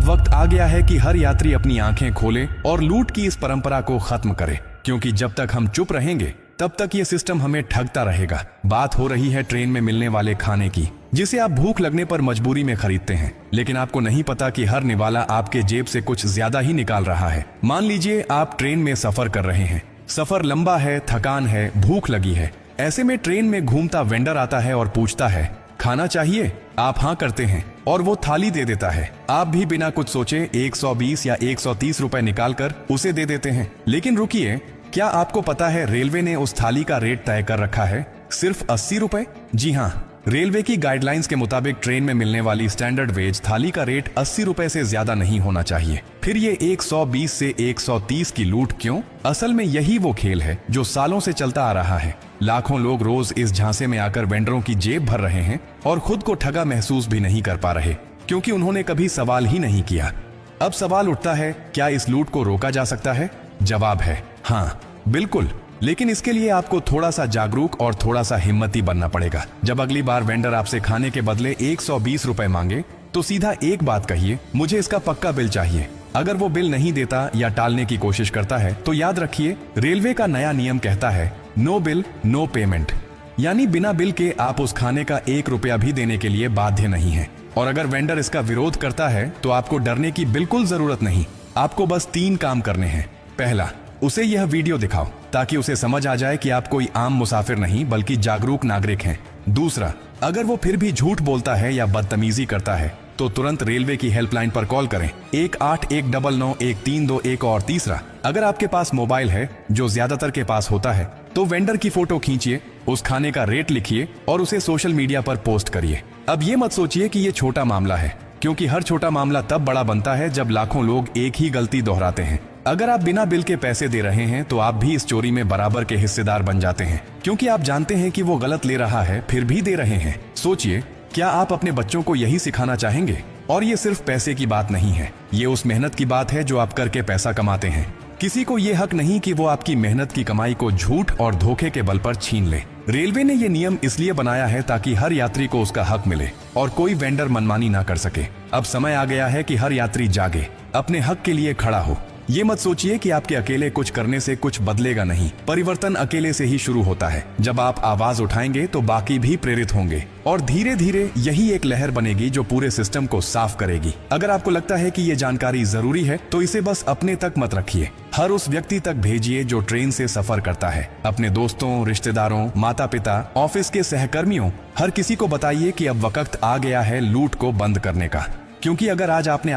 वक्त आ गया है कि हर यात्री अपनी आंखें खोले और लूट की इस परंपरा को खत्म करे, क्योंकि जब तक हम चुप रहेंगे तब तक ये सिस्टम हमें ठगता रहेगा। बात हो रही है ट्रेन में मिलने वाले खाने की, जिसे आप भूख लगने पर मजबूरी में खरीदते हैं, लेकिन आपको नहीं पता कि हर निवाला आपके जेब से कुछ ज्यादा ही निकाल रहा है। मान लीजिए आप ट्रेन में सफर कर रहे हैं, सफर लंबा है, थकान है, भूख लगी है। ऐसे में ट्रेन में घूमता वेंडर आता है और पूछता है, खाना चाहिए? आप हाँ करते हैं और वो थाली दे देता है। आप भी बिना कुछ सोचे 120 या 130 रुपए निकालकर उसे दे देते हैं। लेकिन रुकिए, क्या आपको पता है रेलवे ने उस थाली का रेट तय कर रखा है सिर्फ 80 रुपए? जी हाँ, रेलवे की गाइडलाइंस के मुताबिक ट्रेन में मिलने वाली स्टैंडर्ड वेज थाली का रेट 80 रुपए से ज्यादा नहीं होना चाहिए। फिर ये 120 से 130 की लूट क्यों? असल में यही वो खेल है जो सालों से चलता आ रहा है। लाखों लोग रोज इस झांसे में आकर वेंडरों की जेब भर रहे हैं और खुद को ठगा महसूस भी नहीं कर पा रहे, क्योंकि उन्होंने कभी सवाल ही नहीं किया। अब सवाल उठता है, क्या इस लूट को रोका जा सकता है? जवाब है हाँ, बिल्कुल। लेकिन इसके लिए आपको थोड़ा सा जागरूक और थोड़ा सा हिम्मती बनना पड़ेगा। जब अगली बार वेंडर आपसे खाने के बदले 120 रुपए मांगे तो सीधा एक बात कहिए, मुझे इसका पक्का बिल चाहिए। अगर वो बिल नहीं देता या टालने की कोशिश करता है तो याद रखिए, रेलवे का नया नियम कहता है नो बिल नो पेमेंट, यानी बिना बिल के आप उस खाने का 1 रुपया भी देने के लिए बाध्य नहीं है। और अगर वेंडर इसका विरोध करता है तो आपको डरने की बिल्कुल जरूरत नहीं। आपको बस 3 काम करने हैं। पहला, उसे यह वीडियो दिखाओ ताकि उसे समझ आ जाए कि आप कोई आम मुसाफिर नहीं बल्कि जागरूक नागरिक हैं। दूसरा, अगर वो फिर भी झूठ बोलता है या बदतमीजी करता है तो तुरंत रेलवे की हेल्पलाइन पर कॉल करें 18199132। और तीसरा, अगर आपके पास मोबाइल है, जो ज्यादातर के पास होता है, तो वेंडर की फोटो खींचिए, उस खाने का रेट लिखिए और उसे सोशल मीडिया पर पोस्ट करिए। अब ये मत सोचिए कि ये छोटा मामला है, क्योंकि हर छोटा मामला तब बड़ा बनता है जब लाखों लोग एक ही गलती दोहराते हैं। अगर आप बिना बिल के पैसे दे रहे हैं तो आप भी इस चोरी में बराबर के हिस्सेदार बन जाते हैं, क्योंकि आप जानते हैं कि वो गलत ले रहा है फिर भी दे रहे हैं। सोचिए, क्या आप अपने बच्चों को यही सिखाना चाहेंगे? और ये सिर्फ पैसे की बात नहीं है, ये उस मेहनत की बात है जो आप करके पैसा कमाते हैं। किसी को ये हक नहीं कि वो आपकी मेहनत की कमाई को झूठ और धोखे के बल पर छीन ले। रेलवे ने ये नियम इसलिए बनाया है ताकि हर यात्री को उसका हक मिले और कोई वेंडर मनमानी ना कर सके। अब समय आ गया है कि हर यात्री जागे, अपने हक के लिए खड़ा हो। ये मत सोचिए कि आपके अकेले कुछ करने से कुछ बदलेगा नहीं। परिवर्तन अकेले से ही शुरू होता है। जब आप आवाज उठाएंगे तो बाकी भी प्रेरित होंगे और धीरे धीरे यही एक लहर बनेगी जो पूरे सिस्टम को साफ करेगी। अगर आपको लगता है कि ये जानकारी जरूरी है तो इसे बस अपने तक मत रखिए, हर उस व्यक्ति तक भेजिए जो ट्रेन से सफर करता है। अपने दोस्तों, रिश्तेदारों, माता पिता, ऑफिस के सहकर्मियों, हर किसी को बताइए कि अब वक्त आ गया है लूट को बंद करने का। क्योंकि अगर आज आपने